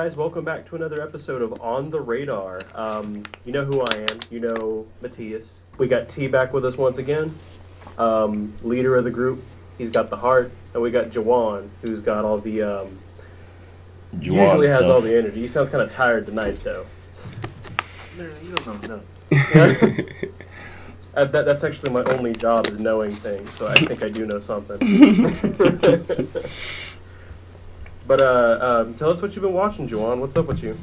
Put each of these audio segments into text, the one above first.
guys, welcome back to another episode of On the Radar. You know who I am. You know Matthias. We got T back with us once again, leader of the group. He's got the heart, and we got Jawan, who's got all the usually has all the energy. He sounds kind of tired tonight, though. Man, you don't know. That's actually my only job is knowing things, so I think I do know something. But tell us what you've been watching, Juwan. What's up with you?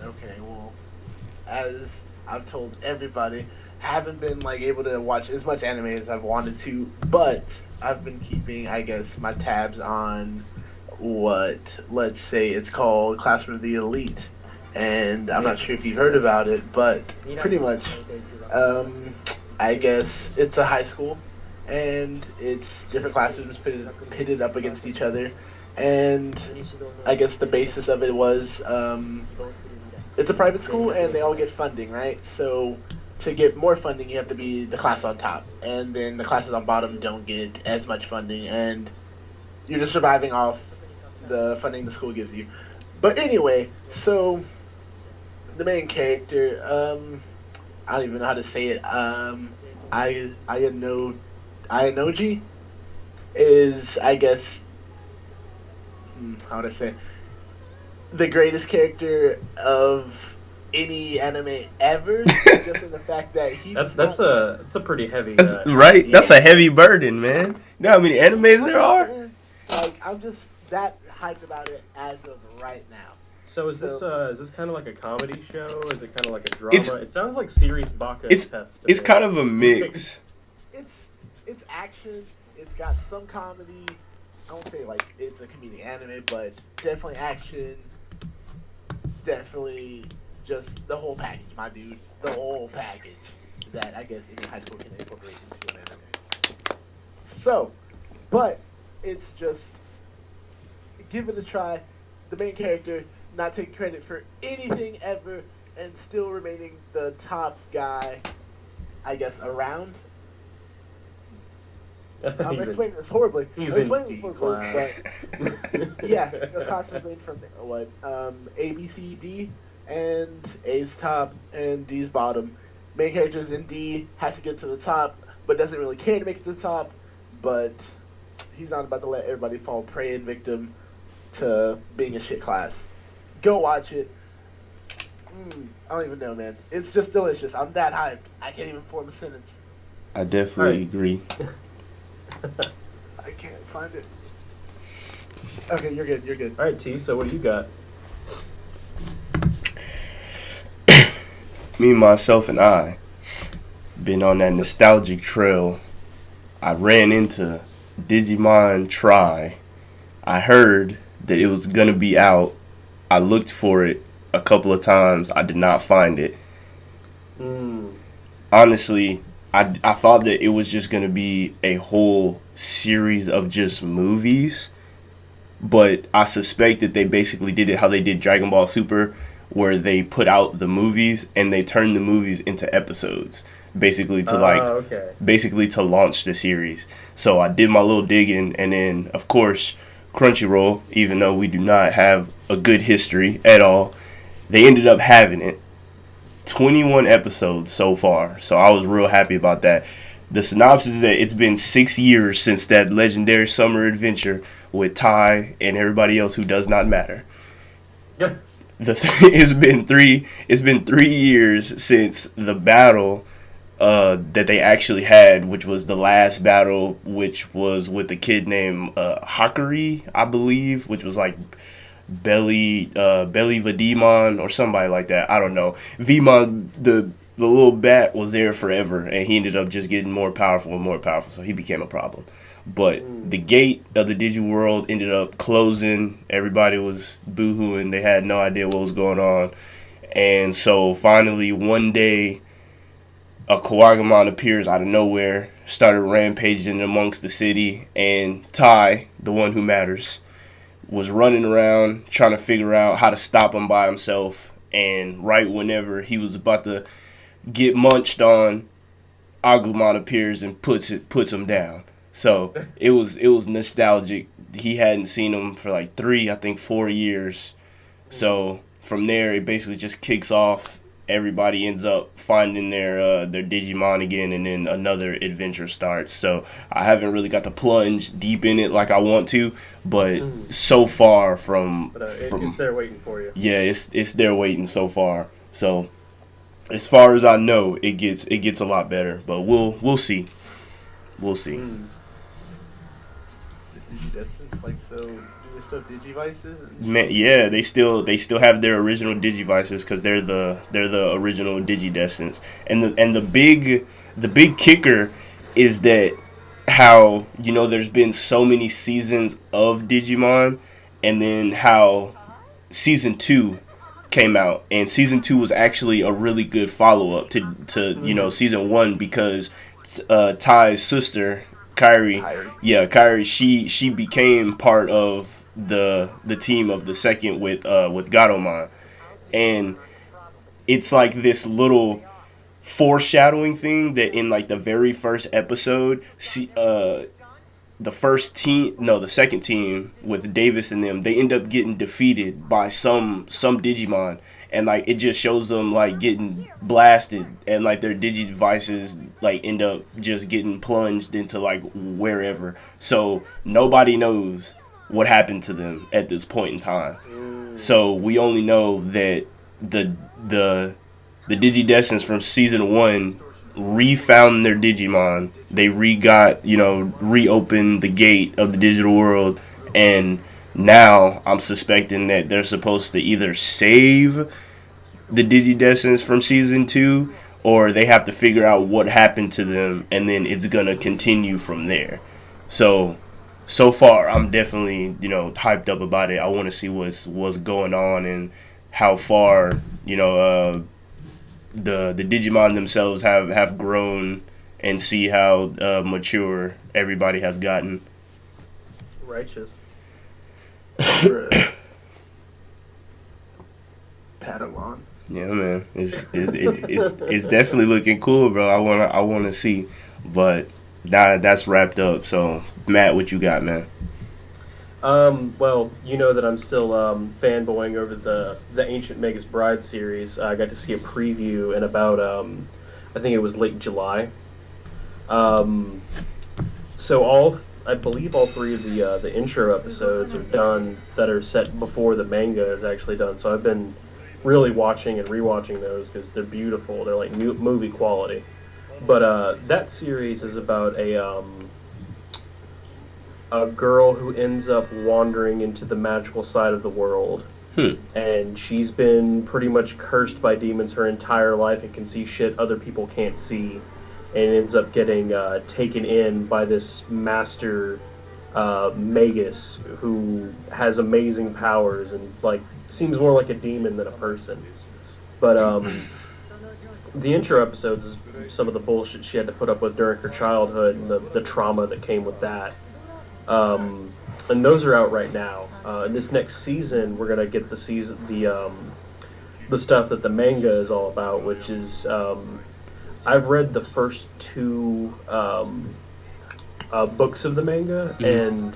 Okay, well, as I've told everybody, haven't been able to watch as much anime as I've wanted to, but I've been keeping, I guess, my tabs on let's say it's called Classroom of the Elite, and I'm not sure if you've heard about it, but pretty much, I guess it's a high school, and it's different classrooms pitted up against each other. And I guess the basis of it was it's a private school and they all get funding, right? So to get more funding, you have to be the class on top. And then the classes on bottom don't get as much funding. And you're just surviving off the funding the school gives you. But anyway, so the main character, I don't even know how to say it. Ayanoji is, I guess, how would I say, the greatest character of any anime ever, just in the fact that he's that's a pretty heavy. Right, yeah. That's a heavy burden, man. You know how many animes there are? I'm just that hyped about it as of right now. So is this kind of like a comedy show? Is it kind of like a drama? It sounds like Series Baka Test. It's kind of a mix. It's action. It's got some comedy. I won't say it's a comedic anime, but definitely action. Definitely just the whole package, my dude. The whole package that I guess any high school can incorporate into an anime. So, but it's just give it a try. The main character not taking credit for anything ever and still remaining the top guy, I guess, around. I'm explaining this horribly. He's in D class. But yeah, the class is made from A, B, C, D, and A's top and D's bottom. Main character's in D, has to get to the top, but doesn't really care to make it to the top. But he's not about to let everybody fall prey and victim to being a shit class. Go watch it. I don't even know, man. It's just delicious. I'm that hyped. I can't even form a sentence. I definitely agree. I can't find it. Okay, you're good. All right, T, so what do you got? Me, myself, and I been on that nostalgic trail. I ran into Digimon Tri. I heard that it was going to be out. I looked for it a couple of times. I did not find it. Honestly, I thought that it was just going to be a whole series of just movies, but I suspect that they basically did it how they did Dragon Ball Super, where they put out the movies and they turned the movies into episodes, basically to launch the series. So I did my little digging, and then of course Crunchyroll, even though we do not have a good history at all, they ended up having it. 21 episodes so far, so I was real happy about that. The synopsis is that it's been 6 years since that legendary summer adventure with Tai and everybody else who does not matter. Yeah. It's been 3 years since the battle that they actually had, which was the last battle, which was with a kid named Hakari, I believe, which was like Belly Vadimon or somebody like that. I don't know. Vmon, the little bat, was there forever, and he ended up just getting more powerful and more powerful, so he became a problem. But the gate of the Digi world ended up closing. Everybody was boohooing. They had no idea what was going on. And so finally one day, a Kawagamon appears out of nowhere, started rampaging amongst the city, and Tai, the one who matters, was running around trying to figure out how to stop him by himself. And right whenever he was about to get munched on, Agumon appears and puts him down. So it was nostalgic. He hadn't seen him for like 4 years. So from there, it basically just kicks off. Everybody ends up finding their Digimon again, and then another adventure starts. So I haven't really got to plunge deep in it like I want to, but so far from it's there waiting for you. Yeah, it's there waiting so far. So as far as I know, it gets a lot better, but we'll see. We'll see. Digidestined, like, so do they still have Digivices? Man, yeah, they still have their original Digivices because they're the original Digidestineds. And the big kicker is that how, you know, there's been so many seasons of Digimon, and then how season 2 came out, and season 2 was actually a really good follow up to you know, season 1, because Tai's sister Kairi, she became part of the team of the second with Gatomon, and it's like this little foreshadowing thing that in like the very first episode, the second team with Davis and them, they end up getting defeated by some Digimon, and like it just shows them like getting blasted, and like their Digivices like end up just getting plunged into like wherever. So nobody knows what happened to them at this point in time. So we only know that the Digidestineds from season 1 refound their Digimon. They reopened the gate of the digital world, and now I'm suspecting that they're supposed to either save the Digidestineds from season 2, or they have to figure out what happened to them, and then it's gonna continue from there. So far, I'm definitely, you know, hyped up about it. I want to see what's going on and how far, you know, the Digimon themselves have grown, and see how mature everybody has gotten. Righteous. Padawan. Yeah, man, it's definitely looking cool, bro. I wanna see, but that's wrapped up. So Matt, what you got, man? Well, you know that I'm still fanboying over the Ancient Magus Bride series. I got to see a preview in about I think it was late July. So I believe all 3 of the intro episodes are done that are set before the manga is actually done. So I've been really watching and rewatching those because they're beautiful. They're like movie quality. But that series is about a girl who ends up wandering into the magical side of the world. And she's been pretty much cursed by demons her entire life and can see shit other people can't see, and ends up getting taken in by this master Magus who has amazing powers and like seems more like a demon than a person. But the intro episodes is some of the bullshit she had to put up with during her childhood and the trauma that came with that. And those are out right now. In this next season, we're gonna get the stuff that the manga is all about, which is I've read the first 2 books of the manga, and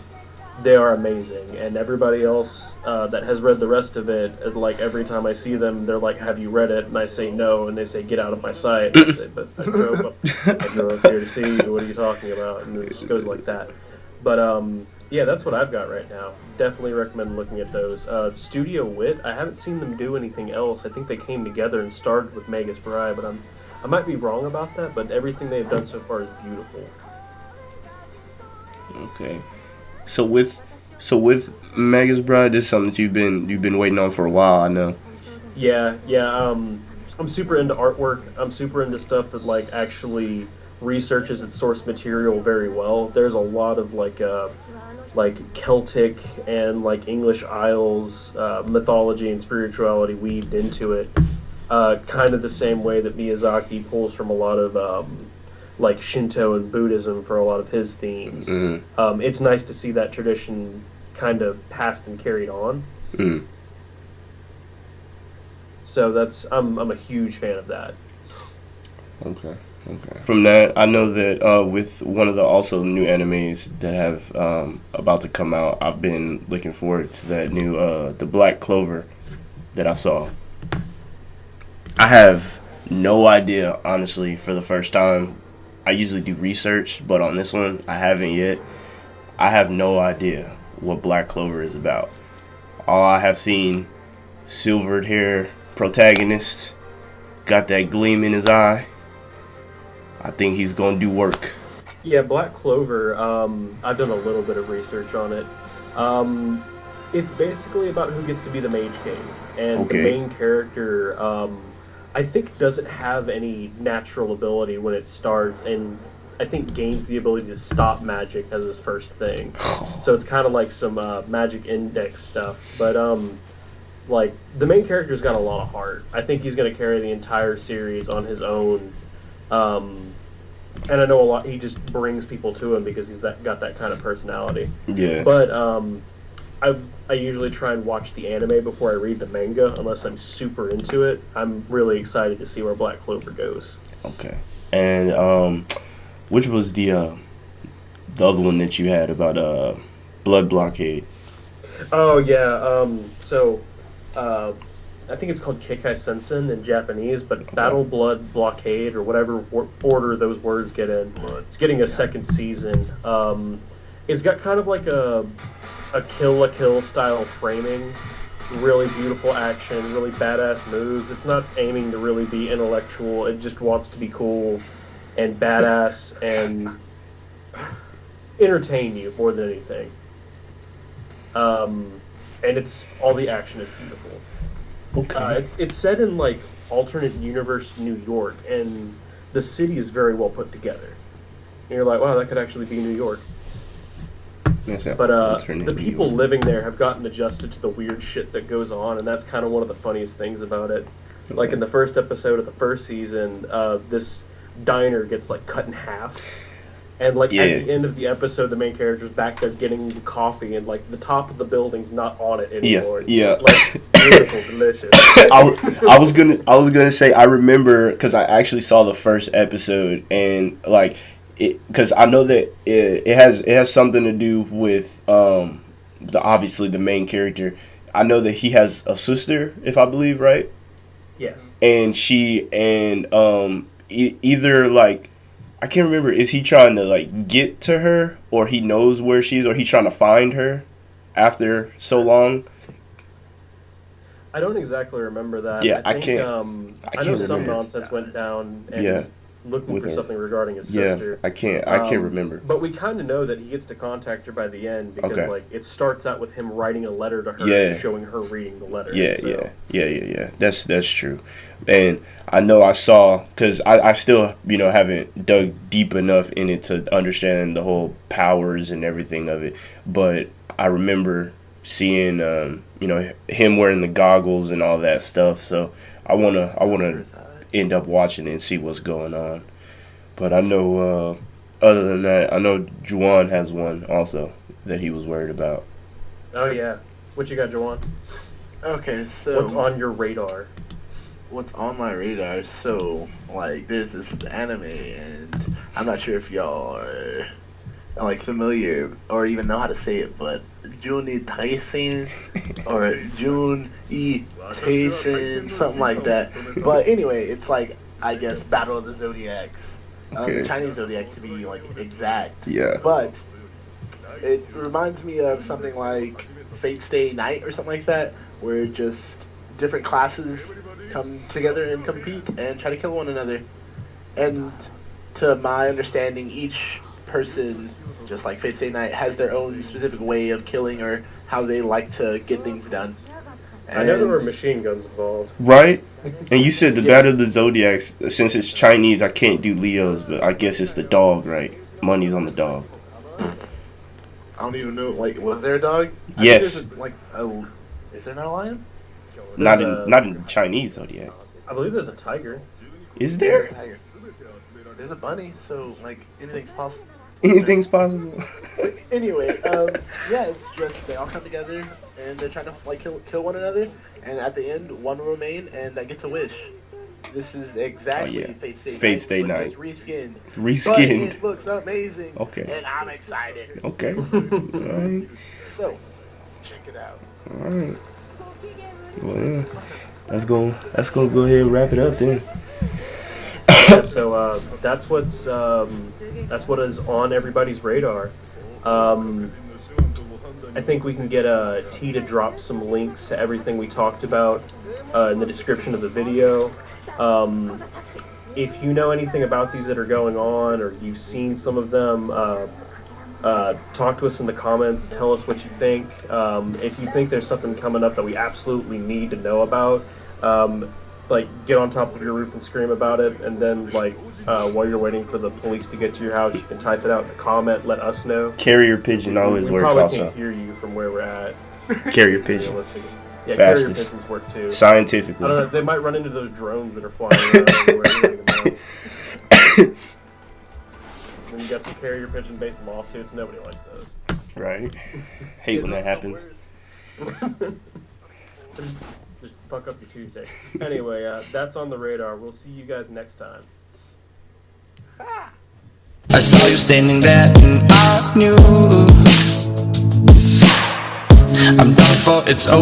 they are amazing. And everybody else that has read the rest of it, like every time I see them, they're like, "Have you read it?" And I say no, and they say, "Get out of my sight." And I say, "But I drove up here to see you. What are you talking about?" And it just goes like that. But yeah, that's what I've got right now. Definitely recommend looking at those. Studio Wit, I haven't seen them do anything else. I think they came together and started with Magus Bride, but I might be wrong about that. But everything they've done so far is beautiful. Okay, so with Magus Bride, this is something that you've been waiting on for a while, I know. Yeah. I'm super into artwork. I'm super into stuff that like actually researches its source material very well. There's a lot of like Celtic and like English Isles mythology and spirituality weaved into it, kind of the same way that Miyazaki pulls from a lot of like Shinto and Buddhism for a lot of his themes. It's nice to see that tradition kind of passed and carried on. So I'm a huge fan of that. Okay. From that, I know that with one of the also new animes that have about to come out, I've been looking forward to that new the Black Clover that I saw. I have no idea, honestly, for the first time. I usually do research, but on this one, I haven't yet. I have no idea what Black Clover is about. All I have seen, silvered hair protagonist, got that gleam in his eye. I think he's gonna do work. Yeah, Black Clover. I've done a little bit of research on it. It's basically about who gets to be the Mage King, and the Okay. main character, I think, doesn't have any natural ability when it starts, and I think gains the ability to stop magic as his first thing. So it's kind of like some magic index stuff, but like the main character's got a lot of heart. I think he's going to carry the entire series on his own. And I know a lot. He just brings people to him because he's got that kind of personality. Yeah. But I usually try and watch the anime before I read the manga, unless I'm super into it. I'm really excited to see where Black Clover goes. Okay. And which was the other one that you had about Blood Blockade? Oh yeah. So I think it's called Kekai Sensen in Japanese, but Okay. Battle Blood Blockade or whatever order those words get in. It's getting a second season. It's got kind of like a Kill la Kill style framing, really beautiful action, really badass moves. It's not aiming to really be intellectual. It just wants to be cool and badass and entertain you more than anything. And it's all the action is beautiful. Okay. It's set in like alternate universe New York, and the city is very well put together. And you're like, wow, that could actually be New York. But the people living there have gotten adjusted to the weird shit that goes on, and that's kind of one of the funniest things about it. Okay. Like in the first episode of the first season, this diner gets like cut in half. And like at the end of the episode, the main character's back there getting the coffee, and like the top of the building's not on it anymore. Yeah. It's just, like beautiful, delicious. I was gonna say I remember because I actually saw the first episode and like it because I know that it has something to do with obviously the main character. I know that he has a sister, if I believe right, Yes. and either like. I can't remember. Is he trying to like get to her, or he knows where she is, or he's trying to find her after so long? I don't exactly remember that. Yeah, I think, can't- I know some remember. nonsense went down, and Yeah. he's looking With for her. something regarding his Yeah, sister. I can't remember. But we kind of know that he gets to contact her by the end because Okay. like it starts out with him writing a letter to her, Yeah. and showing her reading the letter. Yeah, so. yeah. That's true. And I know I saw because I still haven't dug deep enough in it to understand the whole powers and everything of it. But I remember seeing him wearing the goggles and all that stuff. So I wanna end up watching it and see what's going on. But I know other than that, I know Juwan has one also that he was worried about. Oh yeah. What you got, Jawan? Okay, so What's on your radar? what's on my radar? So, like, there's this anime, and I'm not sure if y'all are like familiar or even know how to say it, but Juni Taisen or Juni Taisen, something like that. But anyway, it's like I guess Battle of the Zodiacs, Okay. the Chinese Zodiac to be like exact. Yeah. But it reminds me of something like Fate Stay Night or something like that, where just different classes come together and compete and try to kill one another. And to my understanding, each person, just like Fate Stay Night, has their own specific way of killing or how they like to get things done. I know there were And- machine guns involved. Right? And you said the Yeah. Battle of the Zodiacs, since it's Chinese, I can't do Leos, but I guess it's the dog, right? Money's on the dog. I don't even know. Like, was there a dog? I Yes. think there's is there not a lion? Not There's in Chinese Zodiac. I believe there's a tiger. Is There's a there? tiger. There's a bunny, so like anything's possible. Anything's possible. Anyway, yeah, it's just they all come together and they're trying to like kill one another, and at the end, one will remain, and that gets a wish. This is exactly Oh, yeah. Fate Stay Night. Fate Stay but Night. just reskinned. But Reskinned. it looks amazing. Okay. And I'm excited. Okay. Alright. So, check it out. Alright. Well, yeah. That's gonna go ahead and wrap it up then. Yeah, so that's what is on everybody's radar. I think we can get T to drop some links to everything we talked about in the description of the video. If you know anything about these that are going on, or you've seen some of them, talk to us in the comments. Tell us what you think. If you think there's something coming up that we absolutely need to know about, like, get on top of your roof and scream about it, and then, like, while you're waiting for the police to get to your house, you can type it out in a comment, let us know. Carrier pigeon always we works probably also. can't hear you from where we're at. Carrier pigeon. Yeah, carrier Fastest. pigeons work too. Scientifically. I don't know, they might run into those drones that are flying around everywhere. You don't even know. Then you got some carrier pigeon based lawsuits, nobody likes those. Right. Hate when that happens. Just fuck up your Tuesday. Anyway, that's on the radar. We'll see you guys next time. I saw you standing there and I knew I'm done for, it's over.